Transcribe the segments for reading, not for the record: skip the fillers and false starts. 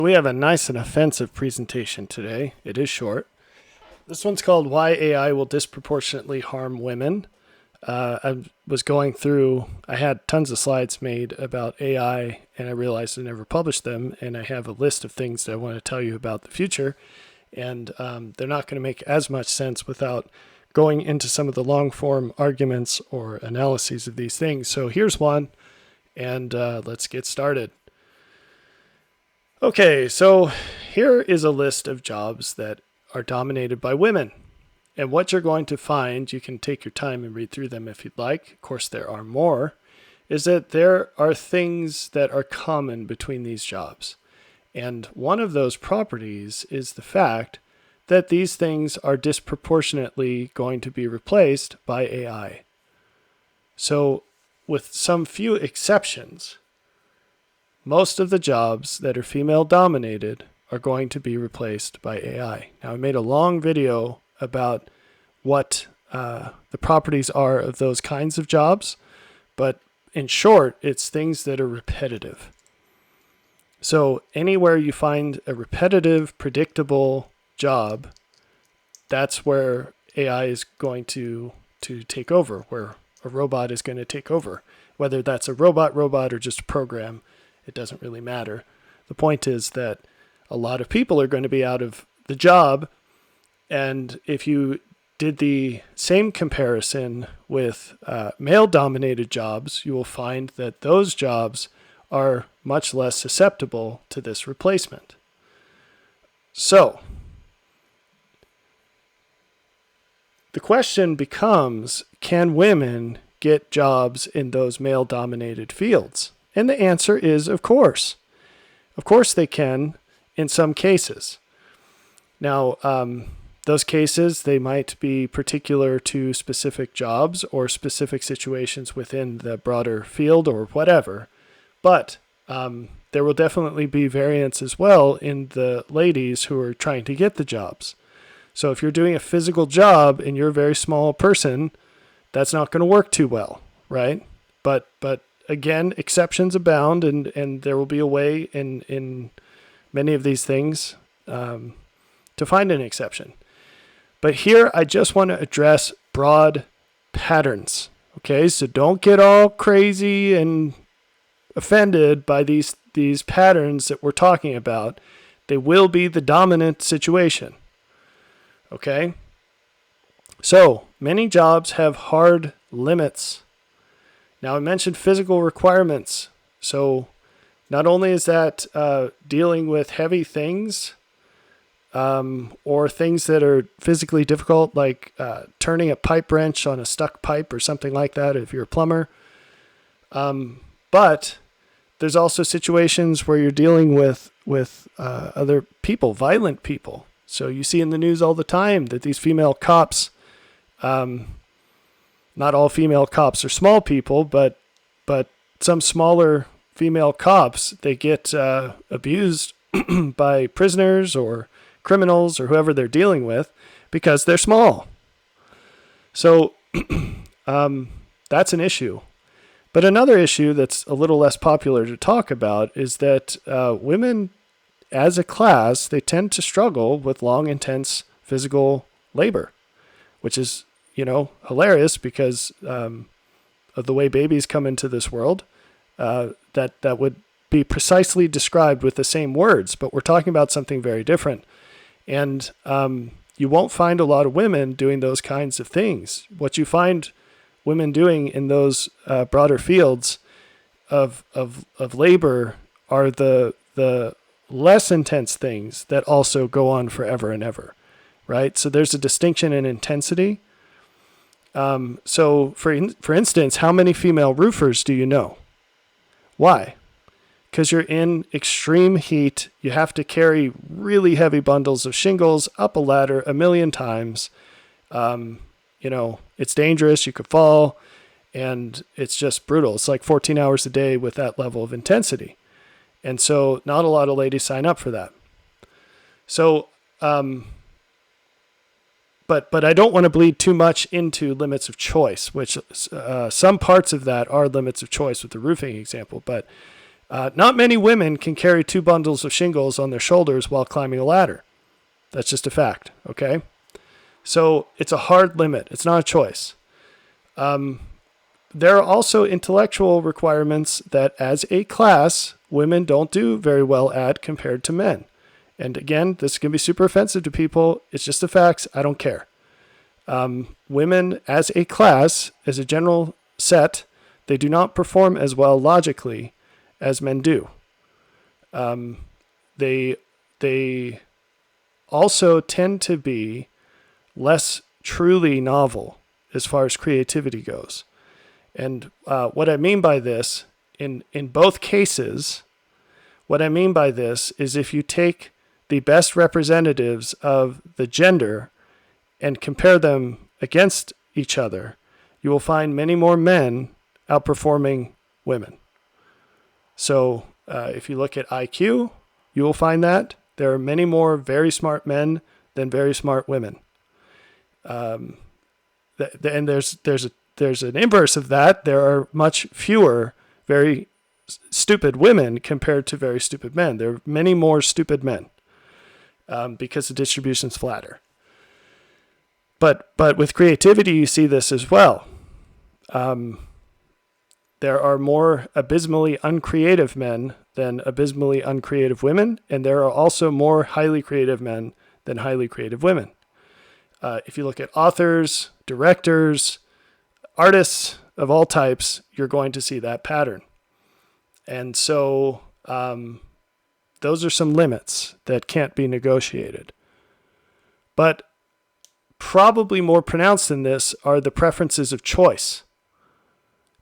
We have a nice and offensive presentation today. It is short. This one's called Why AI Will Disproportionately Harm Women. I was going through, I had tons of slides made about AI, and I realized I never published them, and I have a list of things that I want to tell you about the future, and they're not going to make as much sense without going into some of the long-form arguments or analyses of these things. So here's one, and let's get started. Okay, so here is a list of jobs that are dominated by women. And what you're going to find, you can take your time and read through them if you'd like. Of course, there are more, is that there are things that are common between these jobs. And one of those properties is the fact that these things are disproportionately going to be replaced by AI. So, with some few exceptions, most of the jobs that are female dominated are going to be replaced by AI. Now, I made a long video about what the properties are of those kinds of jobs, but in short, it's things that are repetitive. So anywhere you find a repetitive, predictable job, that's where AI is going to take over, where a robot is going to take over. Whether that's a robot or just a program, it doesn't really matter. The point is that a lot of people are going to be out of the job, and if you did the same comparison with male-dominated jobs, you will find that those jobs are much less susceptible to this replacement. So, the question becomes, can women get jobs in those male-dominated fields? And the answer is, of course. Of course they can in some cases. Now, those cases, they might be particular to specific jobs or specific situations within the broader field or whatever. But there will definitely be variance as well in the ladies who are trying to get the jobs. So if you're doing a physical job and you're a very small person, that's not going to work too well, right? But again, exceptions abound, and there will be a way in many of these things to find an exception. But here, I just want to address broad patterns. Okay, so don't get all crazy and offended by these patterns that we're talking about. They will be the dominant situation. Okay? So, many jobs have hard limits. Now, I mentioned physical requirements. So, not only is that dealing with heavy things or things that are physically difficult, like turning a pipe wrench on a stuck pipe or something like that if you're a plumber, but there's also situations where you're dealing with other people, violent people. So you see in the news all the time that these female cops, not all female cops are small people, but some smaller female cops, they get abused by prisoners or criminals or whoever they're dealing with because they're small. So that's an issue. But another issue that's a little less popular to talk about is that women as a class, they tend to struggle with long, intense physical labor, which is, hilarious because of the way babies come into this world. That would be precisely described with the same words, but we're talking about something very different. And you won't find a lot of women doing those kinds of things. What you find women doing in those broader fields of labor are the less intense things that also go on forever and ever, right? So there's a distinction in intensity. So for instance, how many female roofers do you know? Why? Because you're in extreme heat. You have to carry really heavy bundles of shingles up a ladder 1,000,000 times. It's dangerous. You could fall, and it's just brutal. It's like 14 hours a day with that level of intensity. And so not a lot of ladies sign up for that. So, but I don't want to bleed too much into limits of choice, which some parts of that are limits of choice with the roofing example. But Not many women can carry 2 bundles of shingles on their shoulders while climbing a ladder. That's just a fact, okay? So it's a hard limit. It's not a choice. There are also intellectual requirements that as a class, women don't do very well at compared to men. And again, this can be super offensive to people. It's just the facts. I don't care. Women as a class, as a general set, they do not perform as well logically as men do. They also tend to be less truly novel as far as creativity goes. And what I mean by this, in both cases, what I mean by this is if you take the best representatives of the gender and compare them against each other, you will find many more men outperforming women. So if you look at IQ, you will find that there are many more very smart men than very smart women. And there's an inverse of that. There are much fewer very stupid women compared to very stupid men. There are many more stupid men because the distribution's flatter. But with creativity, you see this as well. There are more abysmally uncreative men than abysmally uncreative women, and there are also more highly creative men than highly creative women. If you look at authors, directors, artists of all types, you're going to see that pattern. And so those are some limits that can't be negotiated. But probably more pronounced than this are the preferences of choice.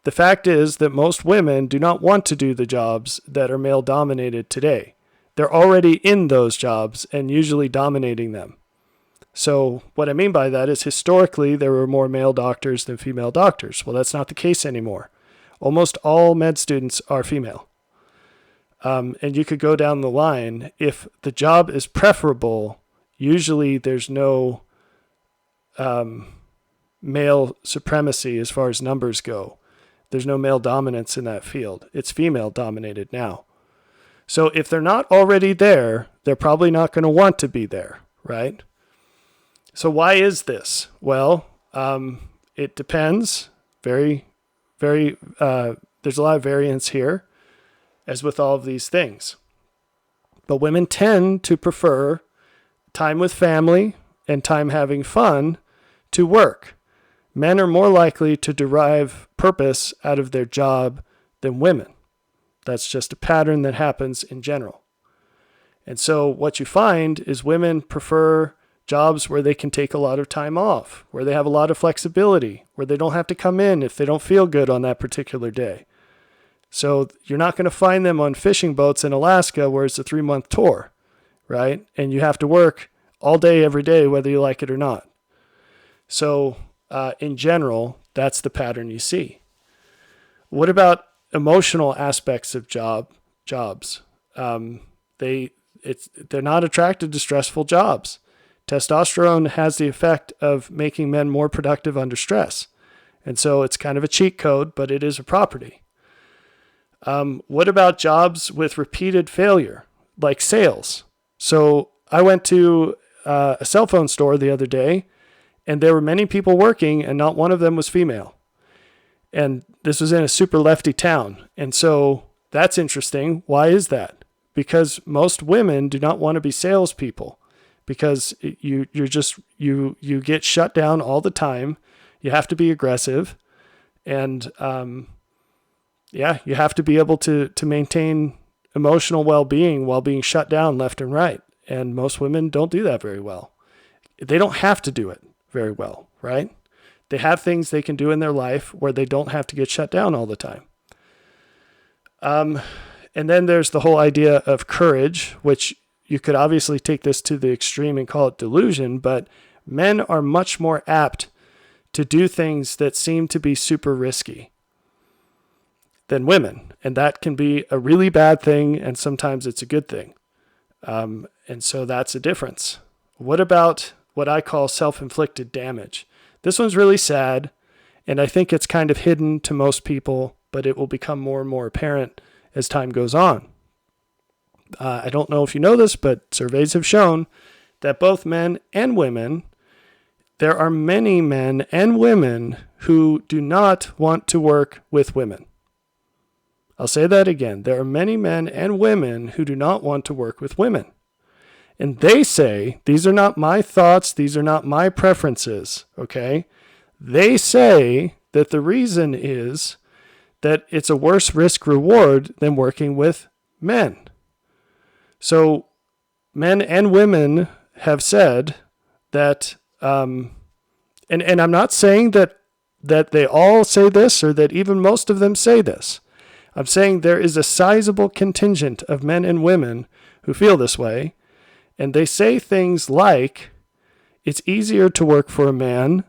The fact is that most women do not want to do the jobs that are male-dominated today. They're already in those jobs and usually dominating them. So what I mean by that is historically there were more male doctors than female doctors. Well, that's not the case anymore. Almost all med students are female. And you could go down the line. If the job is preferable, usually there's no male supremacy as far as numbers go. There's no male dominance in that field. It's female dominated now. So if they're not already there, they're probably not going to want to be there, right? So why is this? Well, it depends. There's a lot of variance here, as with all of these things. But women tend to prefer time with family and time having fun to work. Men are more likely to derive purpose out of their job than women. That's just a pattern that happens in general. And so what you find is women prefer jobs where they can take a lot of time off, where they have a lot of flexibility, where they don't have to come in if they don't feel good on that particular day. So you're not going to find them on fishing boats in Alaska where it's a 3-month tour, right? And you have to work all day, every day, whether you like it or not. So in general, that's the pattern you see. What about emotional aspects of jobs? They're not attracted to stressful jobs. Testosterone has the effect of making men more productive under stress. And so it's kind of a cheat code, but it is a property. What about jobs with repeated failure, like sales? So I went to a cell phone store the other day, and there were many people working, and not one of them was female. And this was in a super lefty town. And so that's interesting. Why is that? Because most women do not want to be salespeople. Because you get shut down all the time. You have to be aggressive, and you have to be able to maintain emotional well-being while being shut down left and right. And most women don't do that very well. They don't have to do it very well, right? They have things they can do in their life where they don't have to get shut down all the time. And then there's the whole idea of courage, which you could obviously take this to the extreme and call it delusion, but men are much more apt to do things that seem to be super risky than women. And that can be a really bad thing, and sometimes it's a good thing. And so that's a difference. What about what I call self-inflicted damage? This one's really sad, and I think it's kind of hidden to most people, but it will become more and more apparent as time goes on. I don't know if you know this, but surveys have shown that both men and women, there are many men and women who do not want to work with women. I'll say that again. There are many men and women who do not want to work with women. And they say, these are not my thoughts, these are not my preferences, okay? They say that the reason is that it's a worse risk reward than working with men. So men and women have said that, and I'm not saying that they all say this or that even most of them say this. I'm saying there is a sizable contingent of men and women who feel this way, and they say things like, it's easier to work for a man,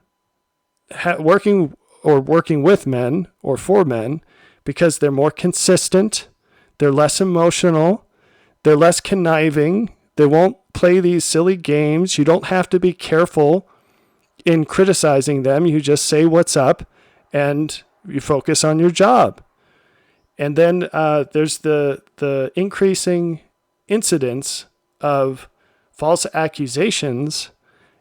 working with men or for men, because they're more consistent, they're less emotional, they're less conniving, they won't play these silly games, you don't have to be careful in criticizing them, you just say what's up and you focus on your job. And then there's the increasing incidence of false accusations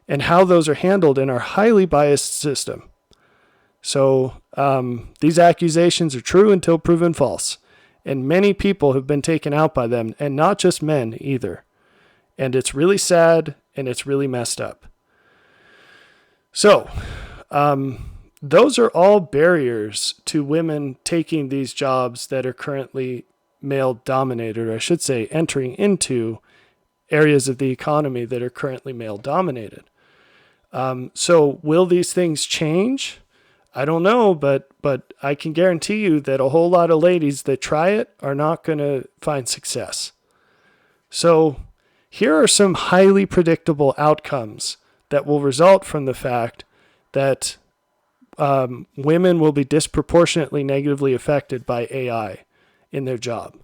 and how those are handled in our highly biased system. So these accusations are true until proven false. And many people have been taken out by them, and not just men either. And it's really sad, and it's really messed up. So those are all barriers to women taking these jobs that are currently male-dominated, or I should say entering into areas of the economy that are currently male-dominated. So will these things change? I don't know, but I can guarantee you that a whole lot of ladies that try it are not going to find success. So here are some highly predictable outcomes that will result from the fact that women will be disproportionately negatively affected by AI in their job.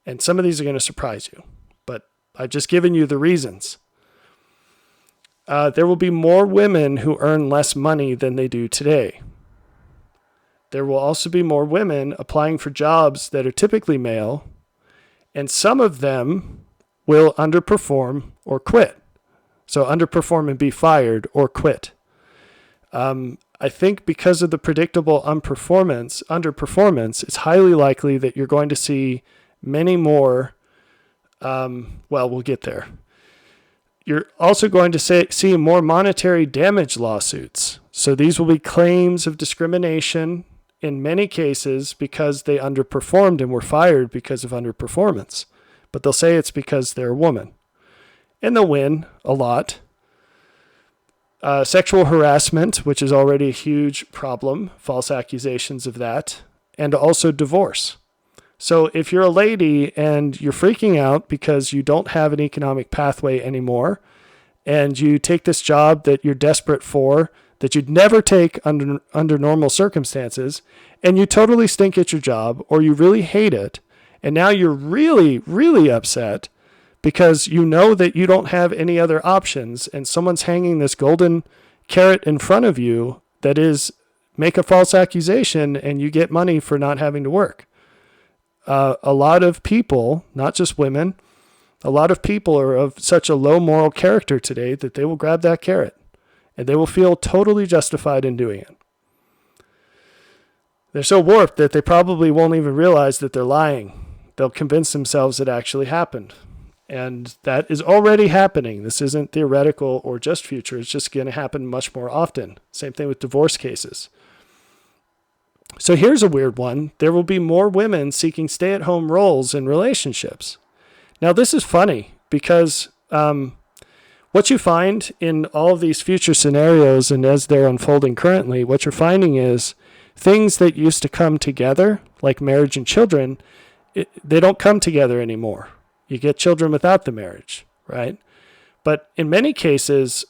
And some of these are going to surprise you, but I've just given you the reasons. There will be more women who earn less money than they do today. There will also be more women applying for jobs that are typically male, and some of them will underperform or quit. So underperform and be fired or quit. I think because of the predictable underperformance, it's highly likely that you're going to see many more, we'll get there. You're also going to see more monetary damage lawsuits. So these will be claims of discrimination in many cases because they underperformed and were fired because of underperformance. But they'll say it's because they're a woman. And they'll win a lot. Sexual harassment, which is already a huge problem, false accusations of that, and also divorce. So if you're a lady and you're freaking out because you don't have an economic pathway anymore, and you take this job that you're desperate for, that you'd never take under normal circumstances, and you totally stink at your job, or you really hate it, and now you're really, really upset because you know that you don't have any other options, and someone's hanging this golden carrot in front of you that is, make a false accusation and you get money for not having to work. A lot of people, not just women, a lot of people are of such a low moral character today that they will grab that carrot and they will feel totally justified in doing it. They're so warped that they probably won't even realize that they're lying. They'll convince themselves it actually happened. And that is already happening. This isn't theoretical or just future. It's just going to happen much more often. Same thing with divorce cases. So here's a weird one. There will be more women seeking stay-at-home roles in relationships. Now, this is funny because what you find in all of these future scenarios and as they're unfolding currently, what you're finding is things that used to come together, like marriage and children, they don't come together anymore. You get children without the marriage, right? But in many cases,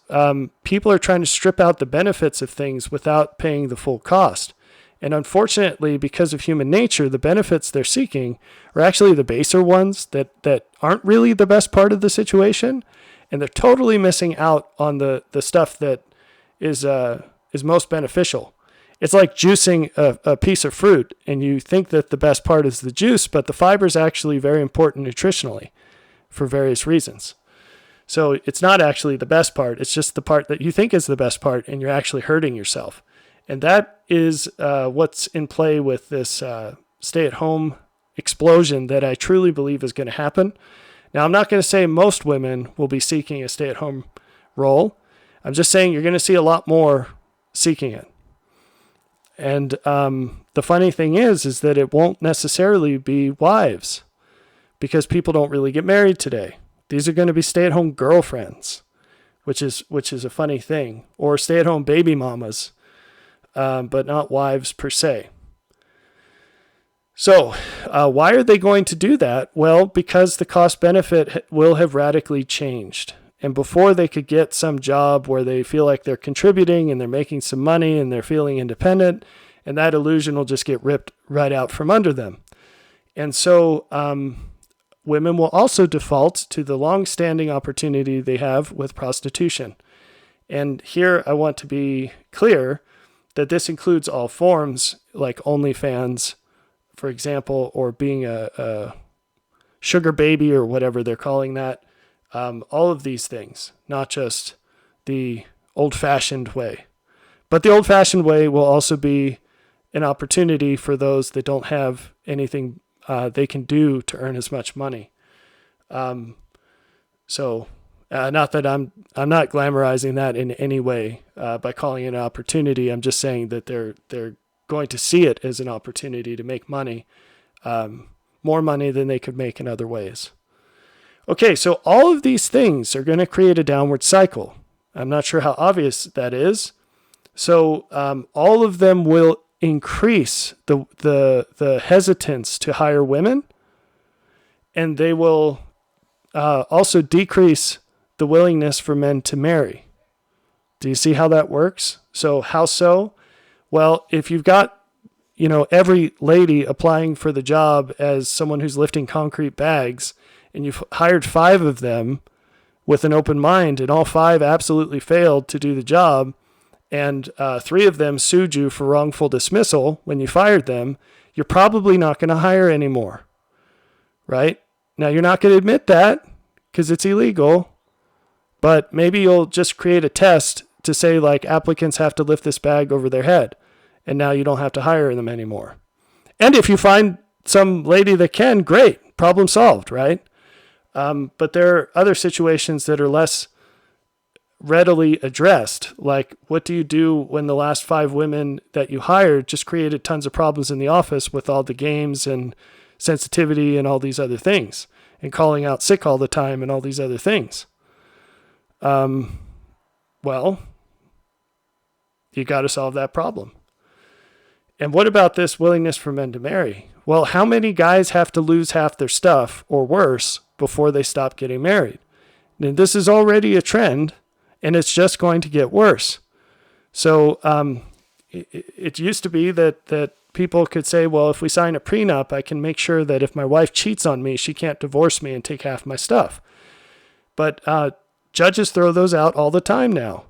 people are trying to strip out the benefits of things without paying the full cost. And unfortunately, because of human nature, the benefits they're seeking are actually the baser ones that aren't really the best part of the situation. And they're totally missing out on the stuff that is most beneficial. It's like juicing a piece of fruit, and you think that the best part is the juice, but the fiber is actually very important nutritionally for various reasons. So it's not actually the best part. It's just the part that you think is the best part, and you're actually hurting yourself. And that is what's in play with this stay-at-home explosion that I truly believe is going to happen. Now, I'm not going to say most women will be seeking a stay-at-home role. I'm just saying you're going to see a lot more seeking it. And the funny thing is that it won't necessarily be wives, because people don't really get married today. These are going to be stay-at-home girlfriends, which is a funny thing, or stay-at-home baby mamas, but not wives per se. So why are they going to do that? Well, because the cost benefit will have radically changed. And before they could get some job where they feel like they're contributing and they're making some money and they're feeling independent, and that illusion will just get ripped right out from under them. And so women will also default to the long-standing opportunity they have with prostitution. And here I want to be clear that this includes all forms, like OnlyFans, for example, or being a sugar baby or whatever they're calling that. All of these things, not just the old-fashioned way. But the old-fashioned way will also be an opportunity for those that don't have anything they can do to earn as much money. So not that I'm not glamorizing that in any way by calling it an opportunity. I'm just saying that they're going to see it as an opportunity to make money, more money than they could make in other ways. Okay, so all of these things are going to create a downward cycle. I'm not sure how obvious that is. So all of them will increase the hesitance to hire women, and they will also decrease the willingness for men to marry. Do you see how that works? So how so? Well, if you've got every lady applying for the job as someone who's lifting concrete bags, and you've hired 5 of them with an open mind, and all 5 absolutely failed to do the job, and 3 of them sued you for wrongful dismissal when you fired them, you're probably not going to hire anymore, right? Now, you're not going to admit that because it's illegal, but maybe you'll just create a test to say, like, applicants have to lift this bag over their head, and now you don't have to hire them anymore. And if you find some lady that can, great, problem solved, right? But there are other situations that are less readily addressed. Like, what do you do when the last 5 women that you hired just created tons of problems in the office with all the games and sensitivity and all these other things, and calling out sick all the time and all these other things? Well, you got to solve that problem. And what about this willingness for men to marry? Well, how many guys have to lose half their stuff or worse before they stop getting married? And this is already a trend, and it's just going to get worse. So it used to be that people could say, well, if we sign a prenup, I can make sure that if my wife cheats on me, she can't divorce me and take half my stuff. But judges throw those out all the time now.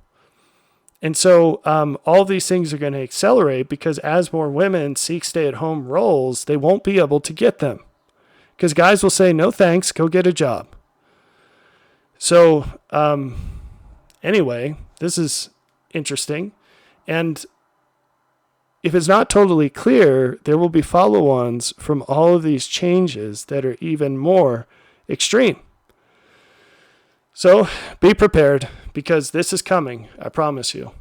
And so all these things are going to accelerate, because as more women seek stay-at-home roles, they won't be able to get them, because guys will say, no thanks, go get a job. So anyway, this is interesting. And if it's not totally clear, there will be follow-ons from all of these changes that are even more extreme. So be prepared, because this is coming, I promise you.